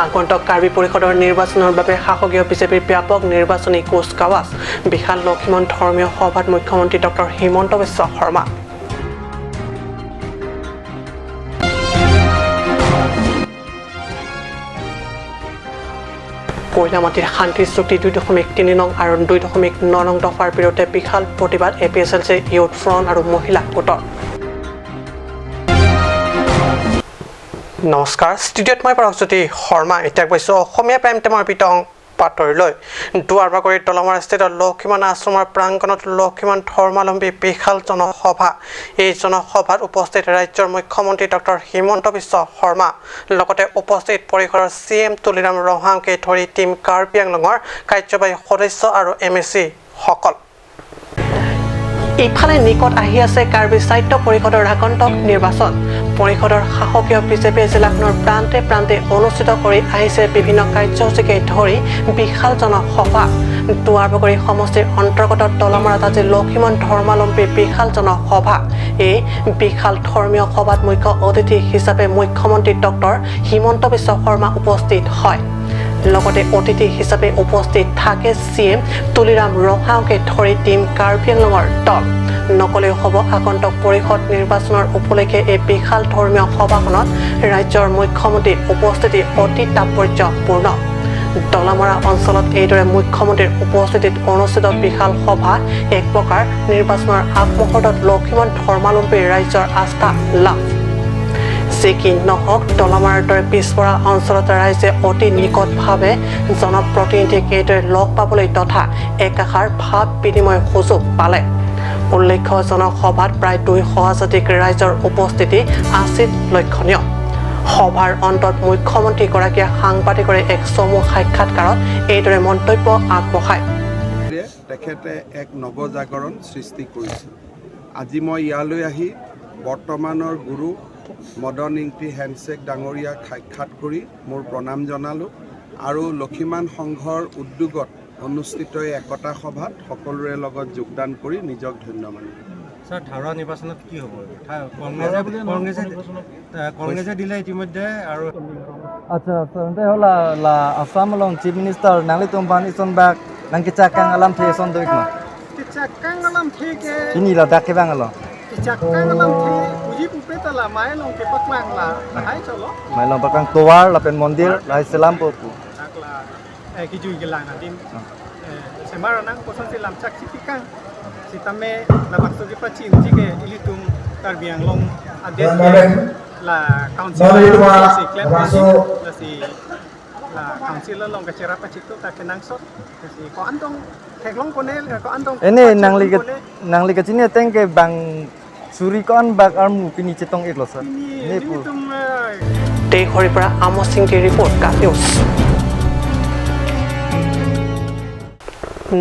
আগন্তুক কাৰ্বি পৰিষদৰ নিৰ্বাচনৰ বাবে শাসকীয় বিজেপিৰ ব্যাপক নিৰ্বাচনী কুচকাৱাজ বিশাল লক্ষীমন ধৰ্মীয় সভাত মুখ্যমন্ত্ৰী ডক্টৰ হিমন্ত বিশ্ব শৰ্মা কয়লামাটিৰ শান্তি চুক্তি 2.3 নং আৰু 2.9 নং দফাৰ বিৰুদ্ধে বিশাল প্ৰতিবাদ APSLC ইউথ ফ্ৰণ্ট আৰু মহিলা গোটৰ নমস্কাৰ ষ্টুডিঅ'ত মই পৰকজ্যোতি শৰ্মা এতিয়া কৈছোঁ অসমীয়া প্ৰাইম টাইমৰ বিতং পাতৰিলৈ দুৱাৰবাগৰীৰ তলমাৰ ষ্টেটৰ লক্ষীমন আশ্ৰমৰ প্ৰাংগণত লক্ষীমন ধৰ্মাৱলম্বী বিশাল জনসভা এই জনসভাত উপস্থিত ৰাজ্যৰ মুখ্যমন্ত্ৰী ডক্টৰ হিমন্ত বিশ্ব শৰ্মা লগতে উপস্থিত পৰিষদৰ CM তুলিৰাম ৰহাংকে ধৰি টিম কাৰ্বি আংলঙৰ কাৰ্যবাহী সদস্য আৰু MSC সকল ইফালে নিকট আহি আছে কাৰ্বি সাহিত্য পৰিষদৰ আগন্তুক নিৰ্বাচন পৰিষদৰ শাসকীয় বিজেপি জিলাখনৰ প্ৰান্তে প্ৰান্তে অনুষ্ঠিত কৰি আহিছে বিভিন্ন কাৰ্যসূচীকে ধৰি বিশাল জনসভা দুৱাৰবাগৰী সমষ্টিৰ অন্তৰ্গত তলমাৰাত আজি লক্ষীমন ধৰ্মাৱলম্বী বিশাল জনসভা এই বিশাল ধৰ্মীয় সভাত মুখ্য অতিথি হিচাপে মুখ্যমন্ত্ৰী ডক্টৰ হিমন্ত বিশ্ব শৰ্মা উপস্থিত হয় লগতে অতিথি হিচাপে উপস্থিত থাকে CM তুলিৰাম ৰহাংকে ধৰি টিম কাৰ্বি আংলঙৰ দল নকলেও হ'ব আগন্তুক পৰিষদ নিৰ্বাচনৰ উপলক্ষে এই বিশাল ধৰ্মীয় সভাখনত ৰাজ্যৰ মুখ্যমন্ত্ৰীৰ উপস্থিতি অতি তাৎপৰ্যপূৰ্ণ দলামৰা অঞ্চলত এইদৰে মুখ্যমন্ত্ৰীৰ উপস্থিতিত অনুষ্ঠিত বিশাল সভা এক প্ৰকাৰ নিৰ্বাচনৰ আগমুহূৰ্তত লক্ষীমন ধৰ্মাৱলম্বী ৰাজ্যৰ আস্থা লাভ যি কি নহওক দলামাৰাৰ দৰে পিছপৰা অঞ্চলত ৰাইজে অতি নিকটভাৱে জনপ্ৰতিনিধিক এইদৰে লগ পাবলৈ তথা একাষাৰ ভাৱ বিনিময় সুযোগ পালে উল্লেখ্য জনসভাত প্ৰায় 200 শতাধিক ৰাইজৰ উপস্থিতি আছিল লক্ষণীয় সভাৰ অন্তত মুখ্যমন্ত্ৰীগৰাকীয়ে সাংবাদিকৰ এক চমু সাক্ষাৎকাৰত এইদৰে মন্তব্য আগবঢ়ায় তেখেতে এক নৱজাগৰণ সৃষ্টি কৰিছে আজি মই ইয়ালৈ আহি বৰ্তমানৰ গুৰু মদন ইংতি হেণ্ডশেক ডাঙৰীয়াক সাক্ষাৎ কৰি মোৰ প্ৰণাম জনালোঁ আৰু লক্ষীমান সংঘৰ উদ্যোগত অনুষ্ঠিত একতা সভাত সকলোৰে লগত যোগদান কৰি নিজক ধন্য মানিলোঁ স্যাৰ ধাৰা নিৰ্বাচনত কি হ'ব কংগ্ৰেছে দিলে ইতিমধ্যে আৰু আচ্ছা তেন্তে হলা la Assam long chief minister nangli tumban ison bak nang kicakang alam the son doik ma kicakang alam the ke ini la dak ke bang alo kicakang alam the uji pupeta la mai long ke paklang la hai cholo mai long pakang tuwar la pen mondir la selam popu akla kijui gelang adim semara nang kosan selam chak sikikang sitame la bakso ki pachin jike ilitum karbiang long adet la council si klem si la council long kacera pacitu ta kenang sot si ko antong theklong ponel ko antong ini nangli ke sini tengke bang suri kon bak armu pini cetong iklo sir ini pu তে হৰিপৰা আমো সিংকে report কাট news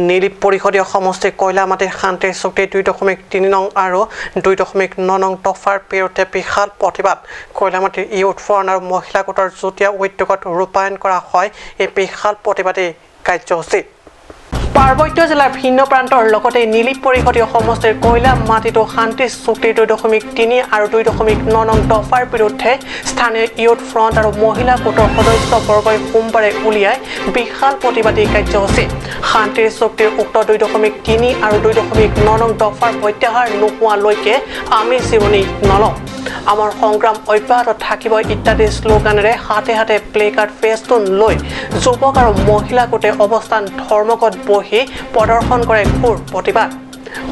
নীলি পৰিষদীয় সমষ্টি কয়লামাটিৰ শান্তি চুক্তি 2.3 নং আৰু 2.9 নং দফাৰ বিৰুদ্ধে বিশাল প্ৰতিবাদ কয়লামাটিৰ ইউথ ফ্ৰণ্ট আৰু মহিলা গোটৰ যুটীয়া উদ্যোগত ৰূপায়ণ কৰা হয় এই বিশাল প্ৰতিবাদী কাৰ্যসূচী পাৰ্বত্য জিলাৰ ভিন্ন প্ৰান্তৰ লগতে নীলি পৰিষদীয় সমষ্টিৰ কয়লা মাটিটো শান্তি চুক্তি 2.3 আৰু 2.9 নং দফাৰ বিৰুদ্ধে স্থানীয় ইউথ ফ্ৰণ্ট আৰু মহিলা গোটৰ সদস্যবৰ্গই সোমবাৰে উলিয়াই বিশাল প্ৰতিবাদী কাৰ্যসূচী শান্তিৰ চুক্তিৰ উক্ত 2.3 আৰু 2.9 নং দফাৰ প্ৰত্যাহাৰ নোহোৱালৈকে আমি জিৰণি নলওঁ আমাৰ সংগ্ৰাম অব্যাহত থাকিব ইত্যাদি শ্লোগানেৰে হাতে হাতে প্লেকাৰ্ড ফেষ্টুন লৈ যুৱক আৰু মহিলা গোটে অৱস্থান ধৰ্মঘট বহি প্ৰদৰ্শন কৰে ঘোৰ প্ৰতিবাদ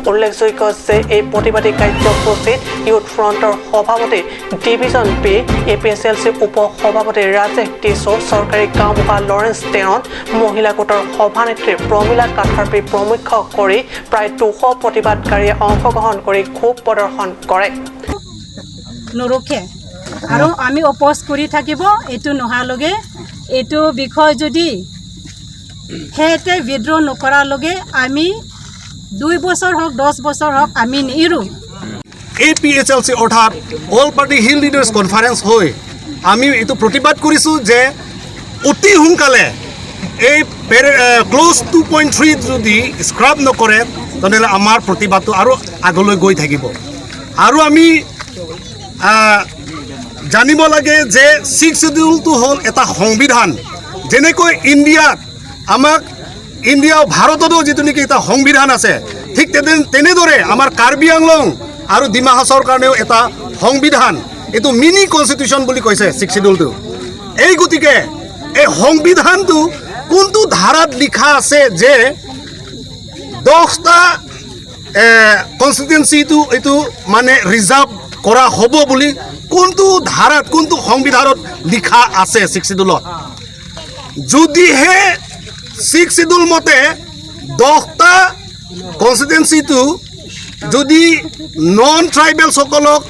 উল্লেখযোগ্য যে এই প্ৰতিবাদী কাৰ্যসূচীত ইউথ ফ্ৰণ্টৰ সভাপতি ডিভিজন বি APSLC উপ সভাপতি ৰাজেশ টিছো চৰকাৰী গাঁওবুঢ়া লৰেন্স টেনন মহিলা গোটৰ সভানেত্ৰী প্ৰমীলা কাঠাৰ্পী প্ৰমুখ কৰি প্ৰায় 200 প্ৰতিবাদকাৰীয়ে অংশগ্ৰহণ কৰি ক্ষোভ প্ৰদৰ্শন কৰে নৰখে আৰু আমি অপোজ কৰি থাকিব এটো নহালগে এটো বিষয় যদি হেতে বিদ্ৰোহ নকৰাৰ লগে আমি 2 বছৰ হওক 10 বছৰ হওক আমি নিৰু APSLC অৰ্থাৎ all party hill leaders conference হৈ আমি এটো প্ৰতিবাদ কৰিছো যে অতি সোনকালে এই ক্লোজ 2.3 যদি স্ক্ৰাব নকৰে তেনেহ'লে আমাৰ প্ৰতিবাদটো আৰু আগলৈ গৈ থাকিব আৰু আমি জানিব লাগে যে 6th শিডিউলটো হ'ল এটা সংবিধান যেনেকৈ ইণ্ডিয়াত আমাক ইণ্ডিয়া ভাৰততো যিটো নেকি এটা সংবিধান আছে ঠিক তেনেদৰে আমাৰ কাৰ্বি আংলং আৰু ডিমা হাছাওৰ কাৰণেও এটা সংবিধান এইটো মিনি কনষ্টিটিউশ্যন বুলি কৈছে 6th শিডিউলটো এই গতিকে এই সংবিধানটো কোনটো ধাৰাত লিখা আছে যে 10টা কনষ্টিটুৱেঞ্চিটো এইটো মানে ৰিজাৰ্ভ কৰা হ'ব বুলি কোনটো ধাৰাত কোনটো সংবিধানত লিখা আছে 6th শিডিউলত যদিহে 6th শিডিউল মতে 10টা কনষ্টিটুৱেঞ্চিটো যদি নন ট্ৰাইবেলসকলক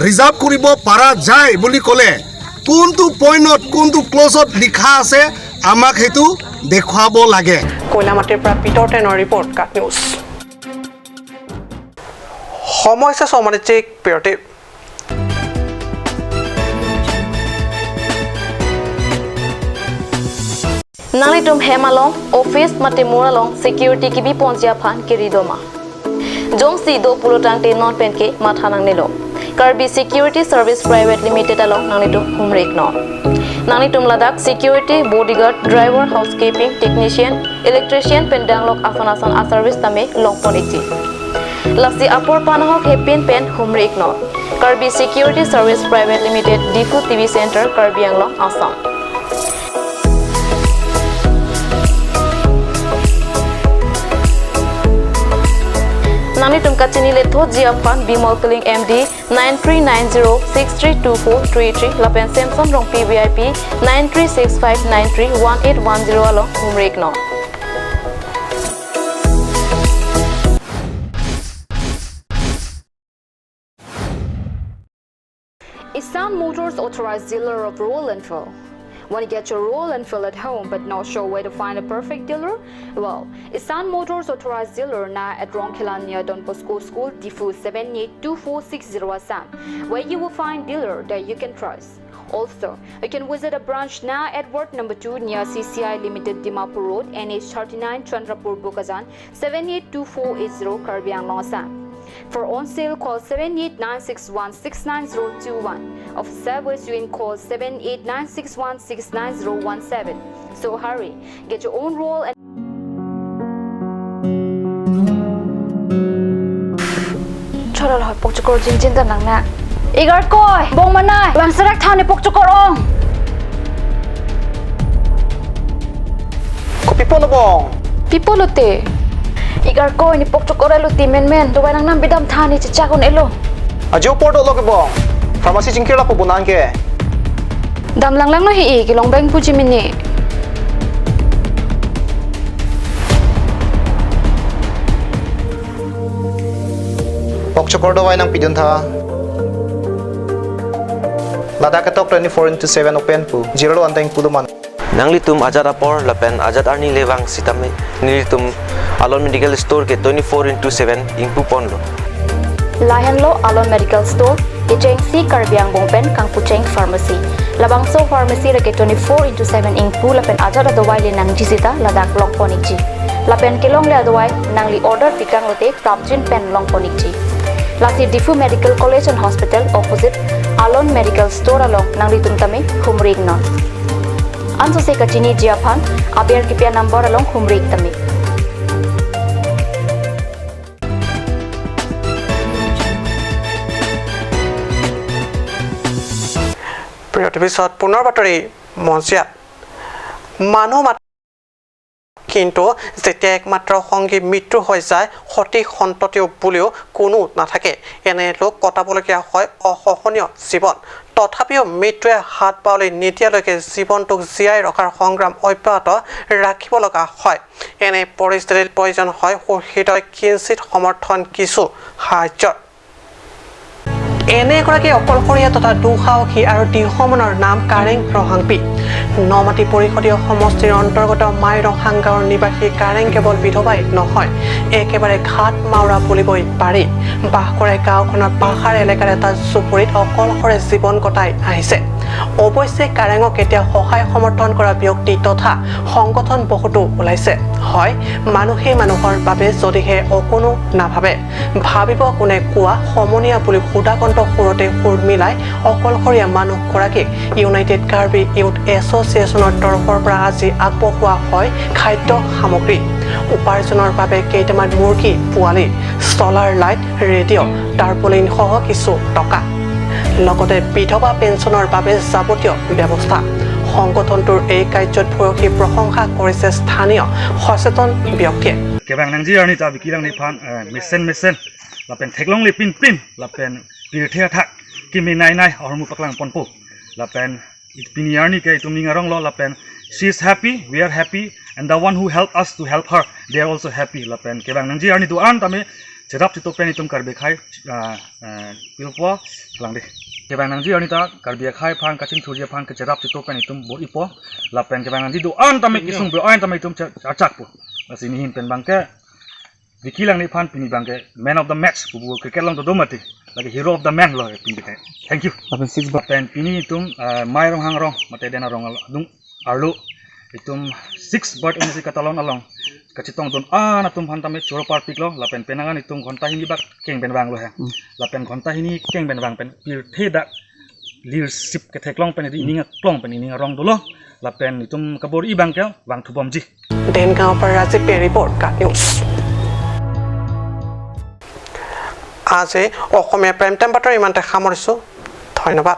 ৰিজাৰ্ভ কৰিব পৰা যায় বুলি ক'লে কোনটো পইণ্টত কোনটো ক্লজত লিখা আছে আমাক সেইটো দেখুৱাব লাগে কয়লামাটিৰ পৰা পিটৰ টেনৰ ৰিপৰ্ট কাট নিউজ সমস্যা সমাজিক বিৰতি Nalitum hemalong office mate muralong security kibi ponjia phan kiridoma jong si do pulotang te non penke mathanang nilo Karbi Security Service Private Limited along nalitum humrek no nalitum ladak security bodyguard driver housekeeping technician electrician pendang lok afanasan a service tame long poniti lasi apor panahok hepin pen humrek no Karbi Security Service Private Limited Difu TV Center Karbi Anglong Assam Nani tumka chini le tho jiapan bimol killing MD 9390632433 lapen Samsung rong PVIP 9365931810 along humrek no Isan Motors authorized dealer of Roll and Fill. Want to get your roll and fill at home but not sure where to find a perfect dealer? Well, Isan Motors authorized dealer now at Ronkilan near Don Bosco School, Difu 782460 Assam, where you will find dealer that you can trust. Also, you can visit a branch now at Ward number 2 near CCI Limited Dimapur Road, NH39 Chandrapur Bukazan 782480 Karbi Anglong Assam. For on sale, call 7896169021. Of service, you can call 7896169017. So hurry, get your own roll and Chalo lah pokcukor jinjin tanang na. Igar koy, bong manay, bang sarak thani pokcukor ong. ko pipolo bong Pipolo te. Igar koy ni pokcukor elo ti men duway nang nang bidam thani chichakon elo. Ajo porto lo ke bong. Pharmacy jingkir la po bunan ke. Dam lang no hi kilong beng puji mini. Pokchokor dawai nang pidun tha. Lada ke tok 24/7 open pu. Zero anteng puduman. Nanglitum ajat apor lapen ajat arni lewang sitame nilitum alon medical store ke 24/7 ingpu ponlo. Lahen lo alon medical store Ijeng si Karbiang Bongpen kang Pucheng Pharmacy. Labangso Pharmacy rake 24/7 ingpu lapen ajat adawai le nang jisita ladak long ponikji. Lapen kilong le adawai nang li order pikang lote prapjin pen long ponikji. Lasi Difu Medical College and Hospital opposite Alon Medical Store along nang li tumtame humrig non. Anso se kachini jiapan aber kipia number along humrig tame. প্ৰিয় টিভিছত পুনৰ বাতৰি মঞ্চিয়াত মানুহ কিন্তু যেতিয়া একমাত্ৰ সংগী মৃত্যু হৈ যায় সঠিক সন্ততিও বুলিও কোনো নাথাকে এনে লোক কটাবলগীয়া হয় অসহনীয় জীৱন তথাপিও মৃত্যুৱে হাত পাৱলি নিদিয়ালৈকে জীৱনটোক জীয়াই ৰখাৰ সংগ্ৰাম অব্যাহত ৰাখিব লগা হয় এনে পৰিস্থিতিত প্ৰয়োজন হয় হৃদয় কিঞ্চিত সমৰ্থন কিছু সাহায্যৰ এনে এগৰাকী অকলশৰীয়া তথা দুঃসাহসী আৰু দৃঢ়মনৰ নাম কাৰেং ৰহাংপি নমাটি পৰিষদীয় সমষ্টিৰ অন্তৰ্গত মাইৰহাং গাঁৱৰ নিবাসী কাৰেং কেৱল বিধৱাই নহয় একেবাৰে ঘাট মাউৰা বুলিবই পাৰি বাস কৰে গাঁওখনৰ পাহাৰ এলেকাৰ এটা জুপুৰিত অকলশৰে জীৱন কটাই আহিছে অৱশ্যে কাৰেঙক এতিয়া সহায় সমৰ্থন কৰা ব্যক্তি তথা সংগঠন বহুতো ওলাইছে হয় মানুহে মানুহৰ বাবে যদিহে অকণো নাভাবে ভাবিব কোনে কোৱা সমনীয়া বুলি সুদাকণ্ঠ সুৰতে সুৰ মিলাই অকলশৰীয়া মানুহগৰাকীক ইউনাইটেড কাৰ্বি ইউথ এছ'চিয়েশ্যনৰ তৰফৰ পৰা আজি আগবঢ়োৱা হয় খাদ্য সামগ্ৰী উপাৰ্জনৰ বাবে কেইটামান মুৰ্গী পোৱালি ষ্টলাৰ লাইট ৰেডিঅ' টাৰ্পলিন সহ কিছু টকা লগতে বিধৱা পেঞ্চনৰ বাবে যাৱতীয় ব্যৱস্থা সংগঠনটোৰ এই কাৰ্যত ভূয়সী প্ৰশংসা কৰিছে স্থানীয় সচেতন ব্যক্তিয়ে কেবাং নাংজি আনি তা বিকিৰাং নি ফান মেছেন লাপেন থেকলং লি পিন লাপেন পিৰথিয়া থাক কিমি নাই অৰমু পাকলাং পনপো লাপেন পিনিয়াৰনি কে তুমি ngarong lo lapen she is happy we are happy and the one who help us to help her they are also happy lapen kebang nangji arni tu an tame jerap ti topen itum karbe khai pilpo lang de kebang nangji arni ta karbe khai phang kaching thuria phang ke jerap ti topen itum bor ipo lapen kebang nangji tu an tame isung be an tame itum chak pu asini hin pen bangke vikilang ni phan pini bangke man of the match bu cricket long to domati lagi hero of the man lo pini te thank you lapen six baten pini itum mai rong hang rong mate dena rong dung arlo itum 6 bird energy katalon along kachitong don ana tum hantame choro par piklo lapen penangan itum ghonta hini bak keng ben bang lo ha lapen ghonta hini keng ben bang pen pir theda leadership ke theklong pen di ninga klong pen ninga rong dolo lapen itum kabor i bangkel wang thubomji Dengaw par Rajiv report ka news আজি অসমীয়া prime time বাতৰি ইমানতে সামৰিছোঁ ধন্যবাদ